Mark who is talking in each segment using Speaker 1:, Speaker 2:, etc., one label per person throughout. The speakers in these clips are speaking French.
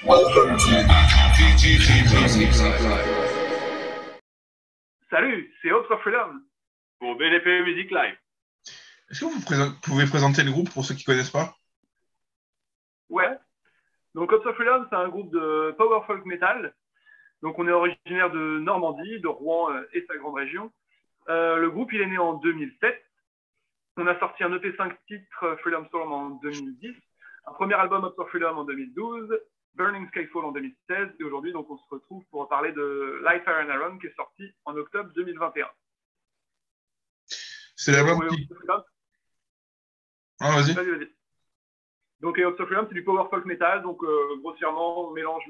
Speaker 1: Welcome to VGG Music Live.
Speaker 2: Salut, c'est Hope of Freedom pour BDP Music Live.
Speaker 3: Est-ce que vous pouvez présenter le groupe pour ceux qui ne connaissent pas?
Speaker 2: Ouais. Donc Hope of Freedom, c'est un groupe de power folk metal. Donc on est originaire de Normandie, de Rouen et sa grande région. Le groupe, il est né en 2007. On a sorti un EP 5 titres, Freedom Storm, en 2010. Un premier album, Hope of Freedom, en 2012. Burning Skyfall en 2016. Et aujourd'hui, donc, on se retrouve pour parler de Light, Fire and Iron, qui est sorti en octobre 2021.
Speaker 3: C'est l'album qui... Ah, vas-y.
Speaker 2: Vas-y. Donc, Hope of Freedom, c'est du power folk metal. Donc, grossièrement, on mélange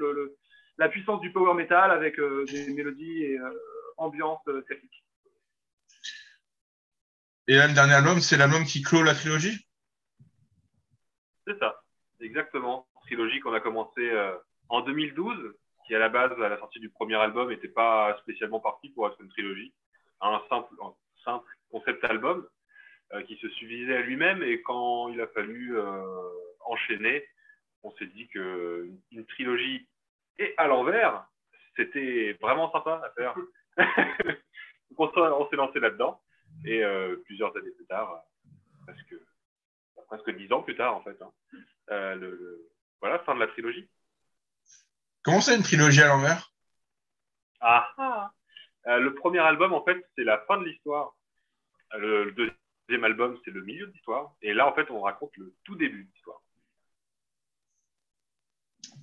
Speaker 2: la puissance du power metal avec des mélodies et ambiance celtique.
Speaker 3: Et là, le dernier album, c'est l'album qui clôt la trilogie?
Speaker 4: C'est ça, exactement. Trilogie qu'on a commencé en 2012, qui à la base, à la sortie du premier album, n'était pas spécialement parti pour être une trilogie. Un simple concept album qui se suffisait à lui-même. Et quand il a fallu enchaîner, on s'est dit qu'une trilogie et à l'envers, c'était vraiment sympa à faire. Donc on s'est lancé là-dedans. Et plusieurs années plus tard, presque 10 ans plus tard, en fait, voilà, fin de la trilogie.
Speaker 3: Comment c'est une trilogie à l'envers?
Speaker 4: Le premier album, en fait, c'est la fin de l'histoire. Le deuxième album, c'est le milieu de l'histoire. Et là, en fait, on raconte le tout début de l'histoire.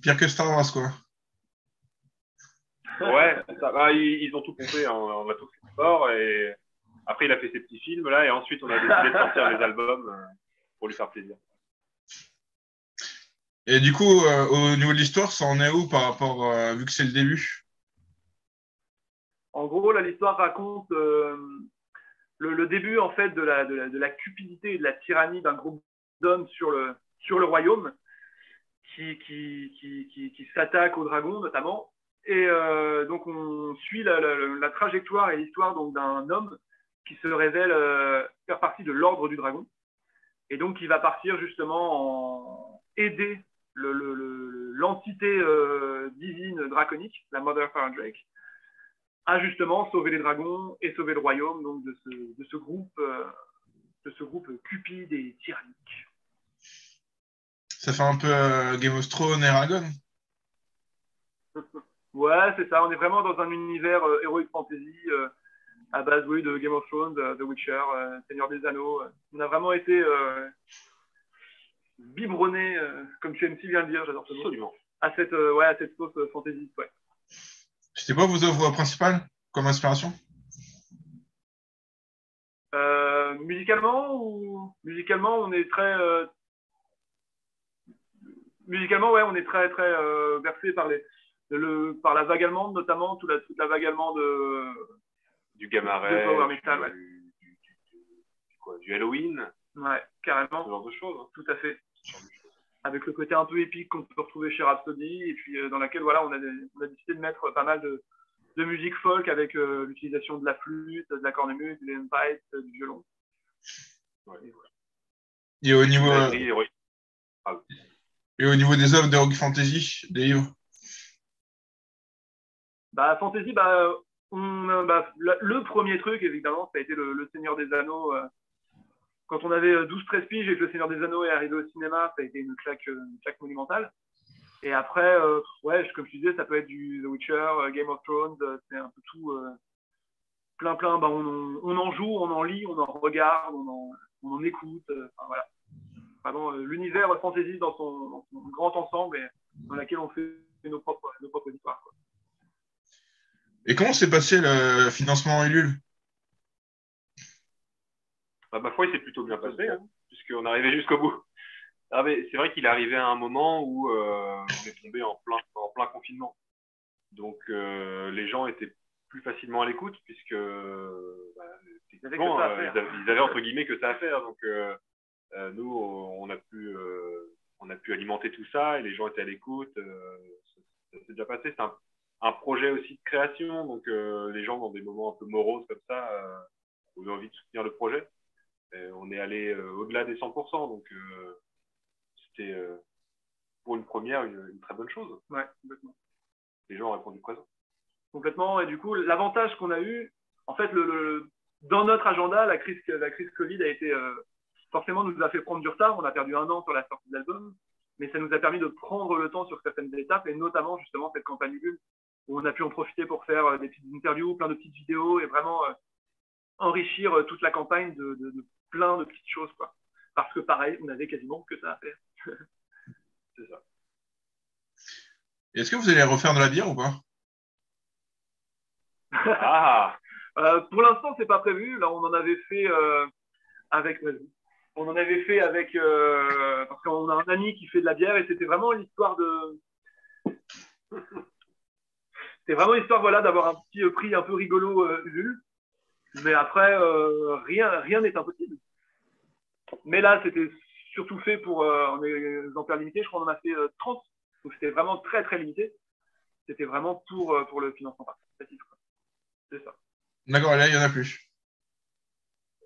Speaker 3: Pire que Star Wars, quoi.
Speaker 4: Ouais, ils ont tout pompé, hein, on a tout fait fort. Et après, il a fait ses petits films, là, et ensuite, on a décidé de sortir les albums pour lui faire plaisir.
Speaker 3: Et du coup, au niveau de l'histoire, ça en est où par rapport, vu que c'est le début?
Speaker 2: En gros, là, l'histoire raconte le début, en fait, de la cupidité et de la tyrannie d'un groupe d'hommes sur le royaume qui s'attaque aux dragons, notamment. Et donc, on suit la trajectoire et l'histoire d'un homme qui se révèle faire partie de l'ordre du dragon. Et donc, il va partir justement en aider l'entité divine draconique, la Mother Fire Drake, à justement sauver les dragons et sauver le royaume donc de ce groupe cupide et tyrannique.
Speaker 3: Ça fait un peu Game of Thrones et Eragon.
Speaker 2: Ouais, c'est ça. On est vraiment dans un univers heroic fantasy à base, oui, de Game of Thrones, The Witcher, Seigneur des Anneaux. On a vraiment été biberonné, comme tu aimes si bien le dire, j'adore ce mot.
Speaker 4: Absolument.
Speaker 2: À cette sauce fantasy, ouais.
Speaker 3: C'était quoi vos œuvres principales comme inspiration?
Speaker 2: Musicalement, on est très musicalement, ouais, on est très versé par la vague allemande, notamment toute la vague allemande
Speaker 4: du Gamma Ray,
Speaker 2: de power metal, ouais.
Speaker 4: Du Halloween,
Speaker 2: ouais, carrément,
Speaker 4: ce genre de choses, hein.
Speaker 2: Tout à fait, avec le côté un peu épique qu'on peut retrouver chez Rhapsody, et puis dans laquelle voilà, on a décidé de mettre pas mal de musique folk avec l'utilisation de la flûte, de la cornemuse, du handpipe, du violon.
Speaker 4: Ouais.
Speaker 3: Et au niveau des œuvres d'Heroic Fantasy, des livres?
Speaker 2: Fantasy, le premier truc, évidemment, ça a été le Seigneur des Anneaux. Quand on avait 12-13 piges et que le Seigneur des Anneaux est arrivé au cinéma, ça a été une claque monumentale. Et après, ouais, comme je disais, ça peut être du The Witcher, Game of Thrones, c'est un peu tout plein. On en joue, on en lit, on en regarde, on en écoute. Voilà. Vraiment, l'univers fantasy dans son grand ensemble et dans laquelle on fait nos propres histoires, quoi.
Speaker 3: Et comment s'est passé le financement Ulule?
Speaker 4: Ma foi, il s'est plutôt bien passé, hein, puisqu'on arrivait jusqu'au bout. C'est vrai qu'il est arrivé à un moment où on est tombé en plein confinement. Donc, les gens étaient plus facilement à l'écoute, puisque ils avaient entre guillemets que ça à faire. Donc, nous, on a pu alimenter tout ça et les gens étaient à l'écoute. Ça s'est déjà passé. C'est un projet aussi de création. Donc, les gens, dans des moments un peu moroses comme ça, ont eu envie de soutenir le projet. Et on est allé au-delà des 100%. Donc, c'était pour une première une très bonne chose.
Speaker 2: Ouais, complètement.
Speaker 4: Les gens ont répondu présent.
Speaker 2: Complètement. Et du coup, l'avantage qu'on a eu, en fait, dans notre agenda, la crise Covid a été forcément nous a fait prendre du retard. On a perdu 1 an sur la sortie de l'album, mais ça nous a permis de prendre le temps sur certaines étapes, et notamment justement cette campagne Ulule, où on a pu en profiter pour faire des petites interviews, plein de petites vidéos, et vraiment enrichir toute la campagne de plein de petites choses, quoi. Parce que pareil, on avait quasiment que ça à faire.
Speaker 4: C'est ça.
Speaker 3: Est-ce que vous allez refaire de la bière ou pas?
Speaker 4: Ah,
Speaker 2: Pour l'instant, c'est pas prévu. Là, on en avait fait avec. On en avait fait avec parce qu'on a un ami qui fait de la bière, et c'était vraiment l'histoire de. C'est vraiment l'histoire, voilà, d'avoir un petit prix un peu rigolo Ulule. Mais après, rien n'est impossible. Mais là, c'était surtout fait pour en exemplaire limité. Je crois qu'on en a fait 30. Donc c'était vraiment très très limité. C'était vraiment pour le financement participatif. C'est ça.
Speaker 3: D'accord, et là, il n'y en a plus.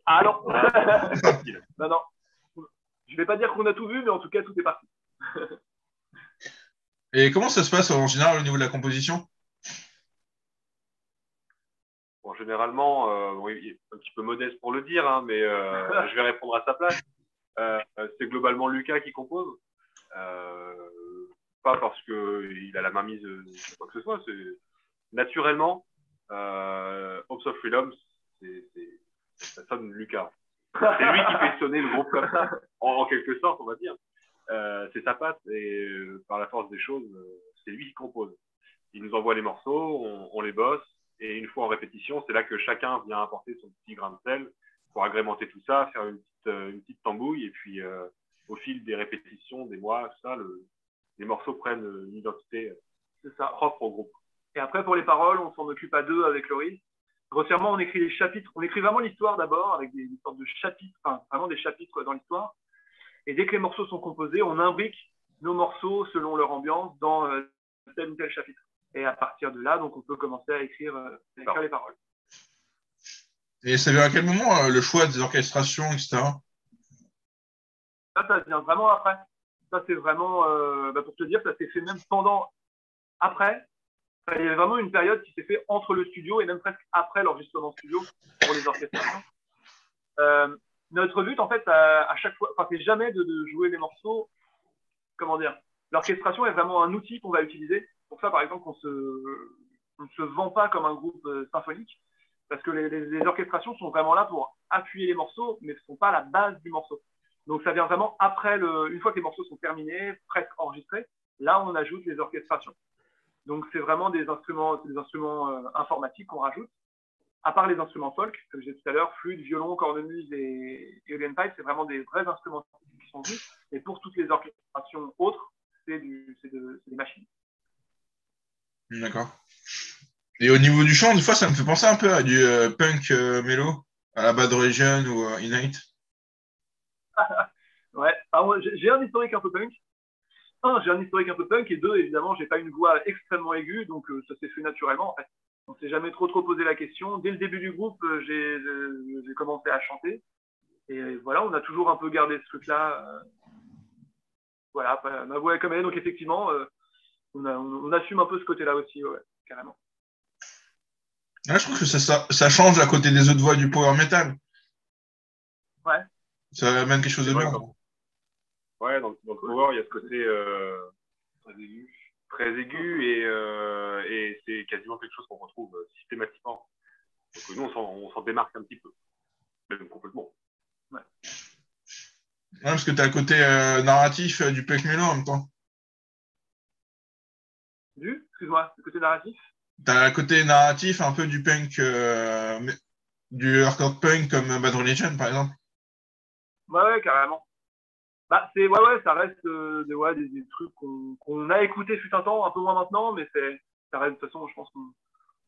Speaker 2: Ah non.
Speaker 4: c'est facile.
Speaker 2: Non, non. Je vais pas dire qu'on a tout vu, mais en tout cas, tout est parti.
Speaker 3: Et comment ça se passe en général au niveau de la composition?
Speaker 4: Bon, généralement, bon, il est un petit peu modeste pour le dire, hein, mais je vais répondre à sa place. C'est globalement Lucas qui compose. Pas parce qu'il a la main mise sur quoi que ce soit. C'est naturellement, Hopes of Freedom, ça sonne Lucas. C'est lui qui fait sonner le groupe comme ça, en quelque sorte, on va dire. C'est sa patte, et par la force des choses, c'est lui qui compose. Il nous envoie les morceaux, on les bosse, et une fois en répétition, c'est là que chacun vient apporter son petit grain de sel pour agrémenter tout ça, faire une petite tambouille, et puis au fil des répétitions, des mois, tout ça, les morceaux prennent une identité propre au groupe.
Speaker 2: Et après, pour les paroles, on s'en occupe à 2 avec Loris. Grossièrement, on écrit les chapitres. On écrit vraiment l'histoire d'abord, avec des sortes de chapitres, enfin, vraiment des chapitres dans l'histoire. Et dès que les morceaux sont composés, on imbrique nos morceaux selon leur ambiance dans tel ou tel chapitre. Et à partir de là, donc, on peut commencer à écrire les paroles.
Speaker 3: Et ça vient à quel moment le choix des orchestrations, etc.?
Speaker 2: Ça vient vraiment après. Ça, c'est vraiment, pour te dire, ça s'est fait même après. Il y avait vraiment une période qui s'est fait entre le studio et même presque après l'enregistrement studio pour les orchestrations. Notre but, en fait, à chaque fois, enfin, c'est jamais de jouer les morceaux. Comment dire? L'orchestration est vraiment un outil qu'on va utiliser. Pour ça, par exemple, on ne se vend pas comme un groupe symphonique, parce que les orchestrations sont vraiment là pour appuyer les morceaux, mais ne sont pas la base du morceau. Donc, ça vient vraiment après, une fois que les morceaux sont terminés, presque enregistrés, là, on ajoute les orchestrations. Donc, c'est vraiment des instruments informatiques qu'on rajoute. À part les instruments folk, comme je disais tout à l'heure, flûte, violon, cornemuse et organ pipe, c'est vraiment des vrais instruments qui sont venus. Et pour toutes les orchestrations autres, c'est des machines.
Speaker 3: D'accord. Et au niveau du chant, des fois, ça me fait penser un peu à du punk mélo, à la Bad Religion ou Innight.
Speaker 2: Ouais. Alors, j'ai un historique un peu punk. J'ai un historique un peu punk, et 2, évidemment, j'ai pas une voix extrêmement aiguë, donc ça s'est fait naturellement, en fait. On s'est jamais trop posé la question. Dès le début du groupe, j'ai commencé à chanter. Et voilà, on a toujours un peu gardé ce truc-là. Voilà, ma voix est comme elle est, donc effectivement, on assume un peu ce côté-là aussi, ouais, carrément.
Speaker 3: Ouais, je trouve que ça change à côté des autres voix du power metal.
Speaker 2: Ouais.
Speaker 3: Ça amène quelque chose de bien.
Speaker 4: Ouais, dans le power, il y a ce côté très aigu, et c'est quasiment quelque chose qu'on retrouve systématiquement. Donc nous, on s'en démarque un petit peu, même complètement.
Speaker 2: Ouais.
Speaker 3: Ouais, parce que tu as le côté narratif du punk mélo en même temps.
Speaker 2: Excuse-moi, le côté narratif?
Speaker 3: Tu as le côté narratif un peu du punk, du hardcore punk comme Bad Religion, par exemple.
Speaker 2: Ouais, carrément. Bah, ouais, ça reste des trucs qu'on a écoutés fut un temps, un peu moins maintenant, mais ça reste, de toute façon, je pense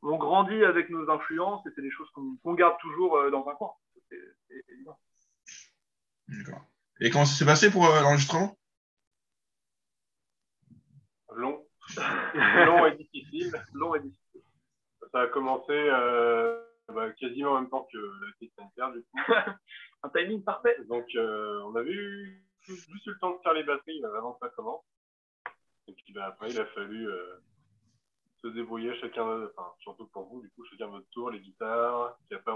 Speaker 2: qu'on grandit avec nos influences, et c'est des choses qu'on garde toujours dans un coin. C'est évident.
Speaker 3: D'accord. Et comment ça s'est passé pour l'enregistrement?
Speaker 4: Long. Long et difficile.
Speaker 2: Long et difficile.
Speaker 4: Ça a commencé quasiment en même temps que la crise sanitaire, du coup.
Speaker 2: Un timing parfait.
Speaker 4: Donc, on avait juste eu le temps de faire les batteries avant que ça commence. Et puis après, il a fallu se débrouiller chacun, enfin, surtout pour vous, du coup, chacun votre tour, les guitares. Puis après,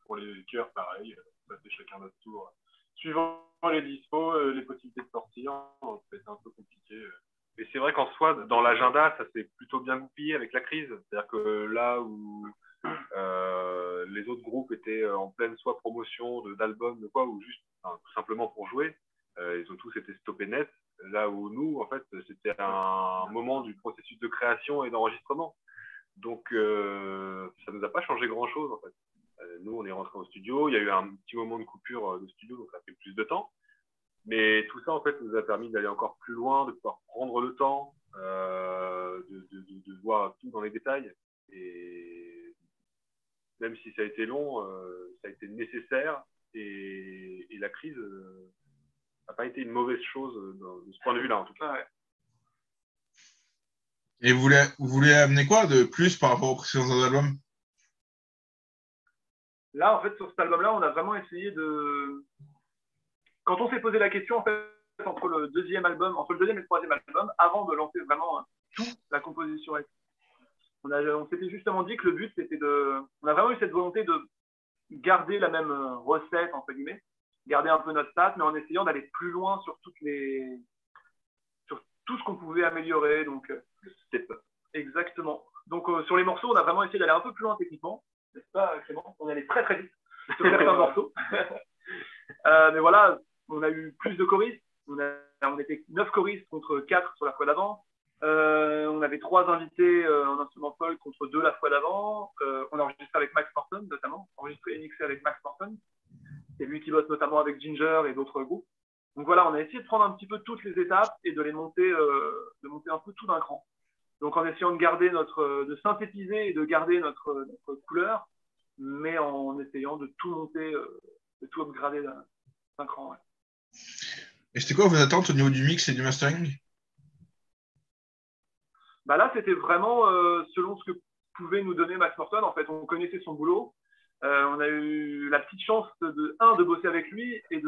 Speaker 4: pour les chœurs, pareil, on fait chacun notre tour. Suivant les dispos, les possibilités de sortir, c'était un peu compliqué. Et c'est vrai qu'en soi, dans l'agenda, ça s'est plutôt bien goupillé avec la crise. C'est-à-dire que là où les autres groupes étaient en pleine soit promotion d'albums, de quoi, ou juste tout simplement pour jouer, ils ont tous été stoppés net. Là où nous, en fait, c'était un moment du processus de création et d'enregistrement. Donc, ça ne nous a pas changé grand-chose, en fait. Nous, on est rentrés au studio. Il y a eu un petit moment de coupure de studio, donc ça fait plus de temps. Mais tout ça, en fait, nous a permis d'aller encore plus loin, de pouvoir prendre le temps, de voir tout dans les détails. Et même si ça a été long, ça a été nécessaire. Et la crise n'a pas été une mauvaise chose de ce point de vue-là, en tout cas. Ouais.
Speaker 3: Et vous voulez amener quoi de plus par rapport aux précédents albums?
Speaker 2: Là, en fait, sur cet album-là, on a vraiment essayé de... Quand on s'est posé la question, en fait, entre le deuxième et le troisième album, avant de lancer vraiment toute la composition, on s'était justement dit que le but, c'était de... On a vraiment eu cette volonté de garder la même recette, entre guillemets, garder un peu notre patte, mais en essayant d'aller plus loin sur tout ce qu'on pouvait améliorer. Donc, exactement. Donc, sur les morceaux, on a vraiment essayé d'aller un peu plus loin techniquement, n'est-ce pas, Clément? On allait très très vite sur certains morceaux. Mais voilà, on a eu plus de choristes. On était 9 choristes contre 4 sur la fois d'avant. On avait 3 invités en instrument folk contre 2 la fois d'avant. On a enregistré avec Max Morton, notamment. Enregistré et mixé avec Max Morton. C'est lui qui bosse notamment avec Ginger et d'autres groupes. Donc voilà, on a essayé de prendre un petit peu toutes les étapes et de les monter, de monter un peu tout d'un cran. Donc en essayant de synthétiser et de garder notre couleur, mais en essayant de tout monter, de tout upgrader d'un cran. Ouais.
Speaker 3: Et c'était quoi vos attentes au niveau du mix et du mastering?
Speaker 2: Bah là, c'était vraiment selon ce que pouvait nous donner Max Morton. En fait, on connaissait son boulot. On a eu la petite chance de bosser avec lui et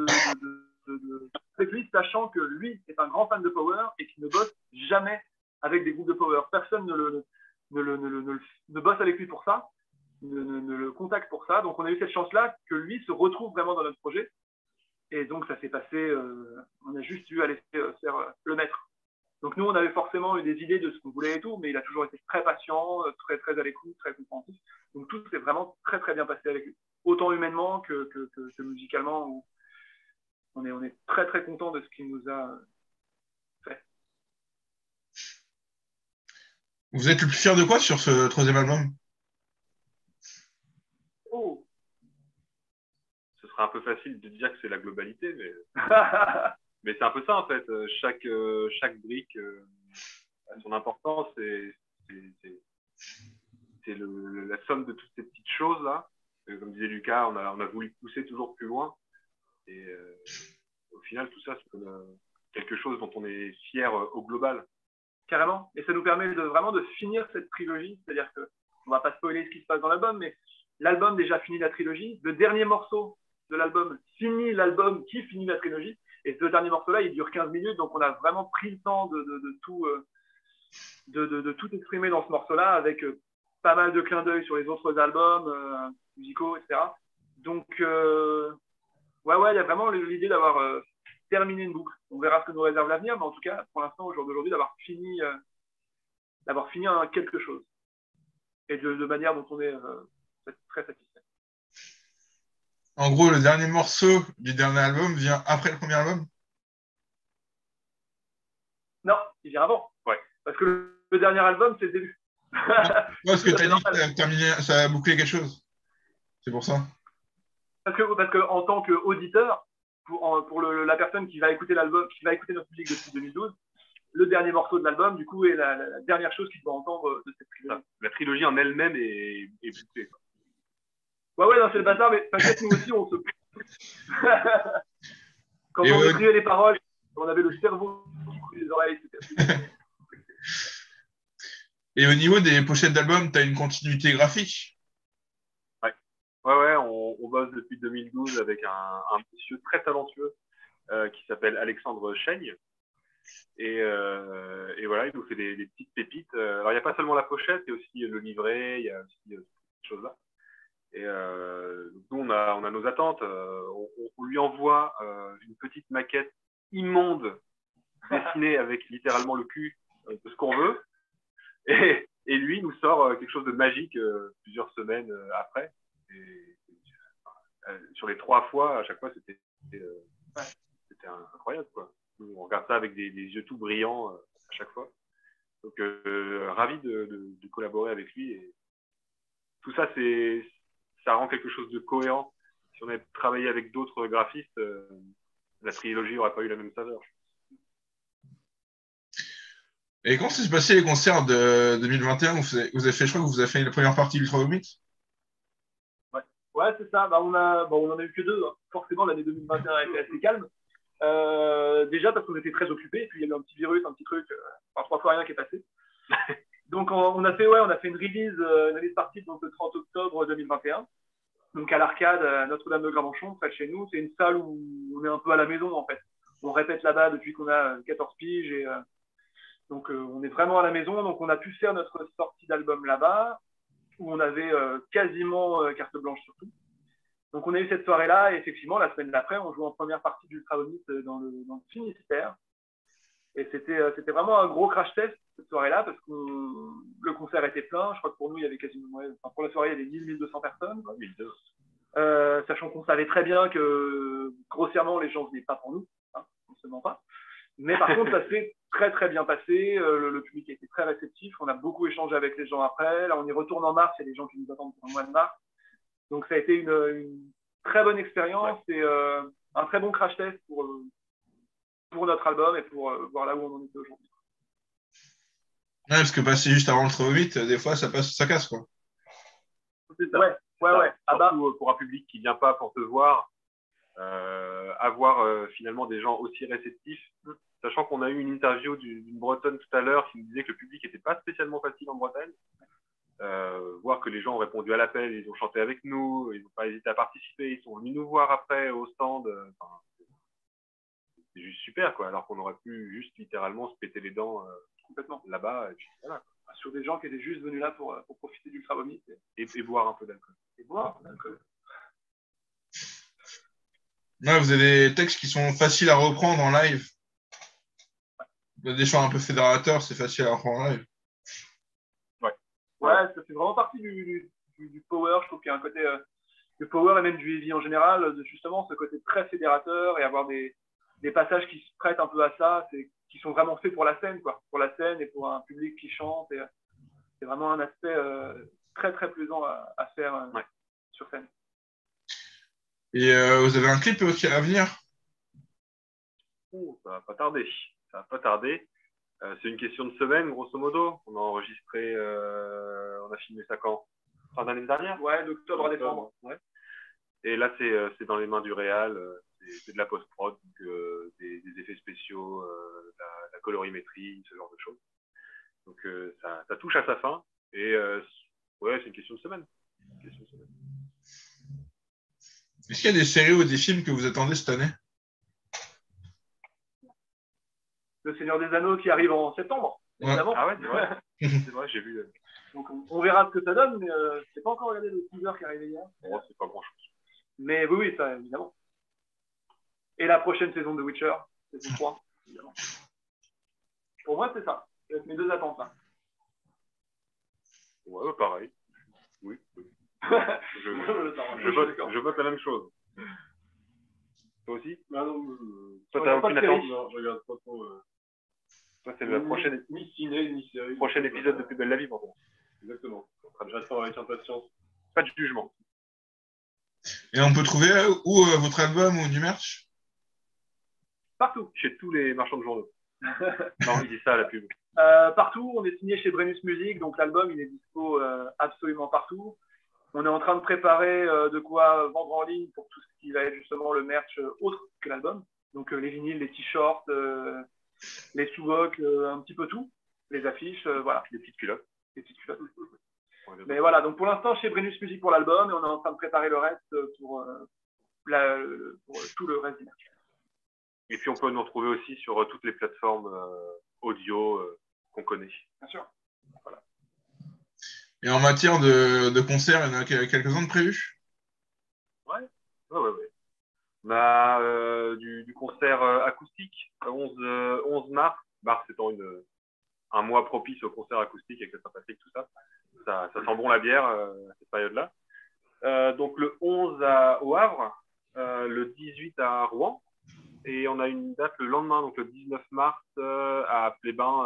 Speaker 2: avec lui, sachant que lui est un grand fan de Power et qu'il ne bosse jamais avec des groupes de Power. Personne ne bosse avec lui pour ça, ne le contacte pour ça. Donc, on a eu cette chance-là que lui se retrouve vraiment dans notre projet. Et donc, ça s'est passé, on a juste dû aller faire le maître. Donc, nous, on avait forcément eu des idées de ce qu'on voulait et tout, mais il a toujours été très patient, très, très à l'écoute, très compréhensif. Donc, tout s'est vraiment très, très bien passé avec lui. Autant humainement que musicalement. Où on est très, très content de ce qu'il nous a fait.
Speaker 3: Vous êtes le plus fier de quoi sur ce troisième album?
Speaker 2: Oh,
Speaker 4: ce sera un peu facile de dire que c'est la globalité, mais, mais c'est un peu ça en fait. Chaque brique a son importance et c'est la somme de toutes ces petites choses là. Comme disait Lucas, on a voulu pousser toujours plus loin et au final tout ça c'est quelque chose dont on est fier au global.
Speaker 2: Carrément. Et ça nous permet vraiment de finir cette trilogie, c'est-à-dire que on va pas spoiler ce qui se passe dans l'album, mais l'album déjà finit la trilogie. Le dernier morceau de l'album finit l'album qui finit la trilogie. Et ce dernier morceau-là, il dure 15 minutes, donc on a vraiment pris le temps de tout exprimer dans ce morceau-là, avec pas mal de clins d'œil sur les autres albums musicaux, etc. Donc, ouais, il y a vraiment l'idée d'avoir terminé une boucle. On verra ce que nous réserve l'avenir, mais en tout cas, pour l'instant, au jour d'aujourd'hui, d'avoir fini quelque chose. Et de manière dont on est très satisfait.
Speaker 3: En gros, le dernier morceau du dernier album vient après le premier album?
Speaker 2: Non, il vient avant. Ouais. Parce que le dernier album, c'est le début.
Speaker 3: Parce que tu as dit que ça a bouclé quelque chose. C'est pour ça.
Speaker 2: Parce que en tant qu'auditeur, pour la personne qui va écouter l'album, qui va écouter notre musique depuis 2012, le dernier morceau de l'album, du coup, est la dernière chose qu'il doit entendre de cette trilogie.
Speaker 4: La trilogie en elle-même est bouclée.
Speaker 2: Ouais, non, c'est le bazar, mais t'inquiète, nous aussi, on se... Quand on écrivait les paroles, on avait le cerveau qui coulait les oreilles.
Speaker 3: Et au niveau des pochettes d'albums, tu as une continuité graphique?
Speaker 4: Ouais, on bosse depuis 2012 avec un monsieur très talentueux qui s'appelle Alexandre Chaigne, Et voilà, il nous fait des petites pépites. Alors, il n'y a pas seulement la pochette, il y a aussi le livret, il y a aussi ces choses-là. Et donc nous, on a nos attentes. On lui envoie une petite maquette immonde dessinée avec littéralement le cul de ce qu'on veut. Et lui nous sort quelque chose de magique plusieurs semaines après. Et, sur les 3 fois, à chaque fois, c'était incroyable, quoi. Nous, on regarde ça avec des yeux tout brillants à chaque fois. Donc, ravi de collaborer avec lui. Et tout ça, ça rend quelque chose de cohérent. Si on avait travaillé avec d'autres graphistes, la trilogie n'aurait pas eu la même saveur.
Speaker 3: Et comment s'est passé les concerts de 2021? Vous avez fait, je crois que vous avez fait la première partie d'Ultra Vomit.
Speaker 2: Ouais, c'est ça. Bah, on en a eu que 2. Hein. Forcément, l'année 2021 a été assez calme. Déjà parce qu'on était très occupés, et puis il y a eu un petit virus, un petit truc, 3 fois rien qui est passé. Donc on a fait une release partie donc, le 30 octobre 2021. Donc à l'Arcade, à Notre-Dame de Gravenchon, près de chez nous. C'est une salle où on est un peu à la maison en fait. On répète là-bas depuis qu'on a 14 piges et donc on est vraiment à la maison. Donc on a pu faire notre sortie d'album là-bas où on avait quasiment carte blanche sur tout. Donc on a eu cette soirée-là et effectivement la semaine d'après on jouait en première partie d'Ultra Vomit dans le Finistère. Et c'était vraiment un gros crash test cette soirée-là parce que le concert était plein. Je crois que pour nous, il y avait quasiment, pour la soirée, il y avait 1200 personnes. Sachant qu'on savait très bien que grossièrement, les gens ne venaient pas pour nous. Hein, on ne se ment pas. Mais par contre, ça s'est très très bien passé. Le public a été très réceptif. On a beaucoup échangé avec les gens après. Là, on y retourne en mars. Il y a des gens qui nous attendent pour le mois de mars. Donc ça a été une très bonne expérience et un très bon crash test pour notre album et pour voir là où on en était aujourd'hui.
Speaker 3: Ouais, parce que passer juste avant le 8, des fois, ça casse, quoi.
Speaker 2: Ouais.
Speaker 4: Surtout pour un public qui ne vient pas pour te voir, avoir finalement des gens aussi réceptifs. Sachant qu'on a eu une interview d'une Bretonne tout à l'heure qui nous disait que le public n'était pas spécialement facile en Bretagne. Voir que les gens ont répondu à l'appel, ils ont chanté avec nous, ils n'ont pas hésité à participer, ils sont venus nous voir après au stand. C'est juste super, quoi. Alors qu'on aurait pu juste littéralement se péter les dents complètement là-bas. Et puis, voilà.
Speaker 2: Sur des gens qui étaient juste venus là pour profiter d'Ultra Vomit
Speaker 4: et boire un peu d'alcool.
Speaker 3: Ouais, vous avez des textes qui sont faciles à reprendre en live. Vous avez des chants un peu fédérateurs, c'est facile à reprendre en live.
Speaker 2: Ouais, ça fait vraiment partie du power. Je trouve qu'il y a un côté du power et même du heavy en général, justement ce côté très fédérateur et avoir des passages qui se prêtent un peu à ça, qui sont vraiment faits pour la scène, quoi, pour la scène et pour un public qui chante. Et, c'est vraiment un aspect très très plaisant à faire sur scène.
Speaker 3: Et vous avez un clip aussi à venir?
Speaker 4: Ça va pas tarder. C'est une question de semaine, grosso modo. On a enregistré, on a filmé ça quand? Fin d'année dernière?
Speaker 2: Ouais, d'octobre à décembre.
Speaker 4: Ouais. Et là, c'est dans les mains du réal. C'est de la post-prod, des effets spéciaux, la colorimétrie, ce genre de choses. Donc, ça touche à sa fin. Et c'est une question de semaine.
Speaker 3: Est-ce qu'il y a des séries ou des films que vous attendez cette année?
Speaker 2: Le Seigneur des Anneaux qui arrive en septembre, évidemment.
Speaker 4: Ah ouais, c'est vrai, j'ai vu.
Speaker 2: Donc, on verra ce que ça donne, mais je n'ai pas encore regardé le teaser qui est arrivé hier.
Speaker 4: Bon, c'est pas grand-chose.
Speaker 2: Mais oui, ça, évidemment. Et la prochaine saison de Witcher, saison 3, évidemment. Pour moi, c'est ça. C'est mes 2 attentes, là.
Speaker 4: Ouais, pareil. Oui. Je vote la même chose. Toi aussi?
Speaker 2: Non,
Speaker 4: toi, t'as aucune attente?
Speaker 2: Non, je regarde pas trop.
Speaker 4: Toi, c'est le
Speaker 2: ni ciné, ni série.
Speaker 4: Prochain épisode de Plus belle la vie, pour toi.
Speaker 2: Exactement. J'attends avec impatience.
Speaker 4: Pas de jugement.
Speaker 3: Et on peut trouver où votre album ou du merch?
Speaker 2: Partout.
Speaker 4: Chez tous les marchands de journaux. Non, il dit ça à la pub.
Speaker 2: Partout, on est signé chez Brennus Music, donc l'album il est dispo absolument partout. On est en train de préparer de quoi vendre en ligne pour tout ce qui va être justement le merch autre que l'album. Donc les vinyles, les t-shirts, les sous-bocs, un petit peu tout, les affiches, voilà.
Speaker 4: Les petites culottes.
Speaker 2: Mais voilà, donc pour l'instant chez Brennus Music pour l'album et on est en train de préparer le reste pour tout le reste du merch.
Speaker 4: Et puis, on peut nous retrouver aussi sur toutes les plateformes audio qu'on connaît.
Speaker 2: Bien sûr.
Speaker 3: Et en matière de concerts, il y en a quelques-uns de prévus?
Speaker 4: Ouais. On a du concert acoustique, 11 mars. Mars étant un mois propice au concert acoustique avec le sympathique, tout ça. Ça sent bon la bière à cette période-là. Donc le 11 au Havre, le 18 à Rouen. Et on a une date le lendemain, donc le 19 mars, à Plébin,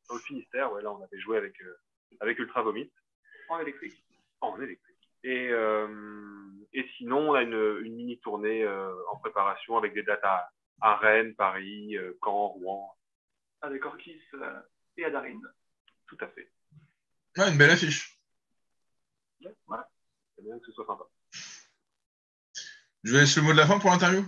Speaker 4: dans le Finistère. Ouais, là, on avait joué avec Ultra Vomit.
Speaker 2: En électrique.
Speaker 4: En électrique. Et sinon, on a une mini-tournée en préparation avec des dates à Rennes, Paris, Caen, Rouen.
Speaker 2: Avec Orkis et Adarine.
Speaker 4: Tout à fait.
Speaker 3: Ouais, une belle affiche.
Speaker 4: Ouais. C'est bien que ce soit sympa.
Speaker 3: Je vous laisse le mot de la fin pour l'interview.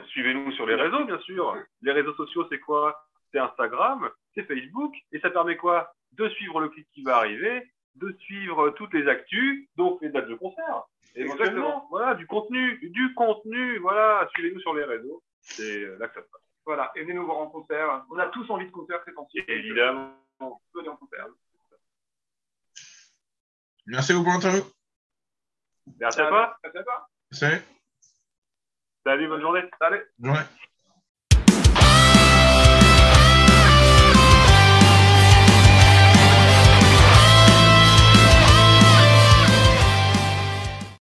Speaker 4: Suivez-nous sur les réseaux, bien sûr. Les réseaux sociaux, c'est quoi? C'est Instagram, c'est Facebook. Et ça permet quoi? De suivre le clip qui va arriver, de suivre toutes les actus, donc les dates de concert. Exactement. Voilà, du contenu. Voilà, suivez-nous sur les réseaux. C'est là que ça se passe.
Speaker 2: Voilà, et venez nous voir en concert. On a tous envie de concert ces temps-ci.
Speaker 4: Évidemment.
Speaker 2: Venez en concert.
Speaker 3: Merci beaucoup pour l'interview.
Speaker 4: Merci à toi.
Speaker 2: Merci à toi.
Speaker 3: Salut.
Speaker 4: Salut, bonne journée.
Speaker 2: Salut.
Speaker 3: Bonne journée.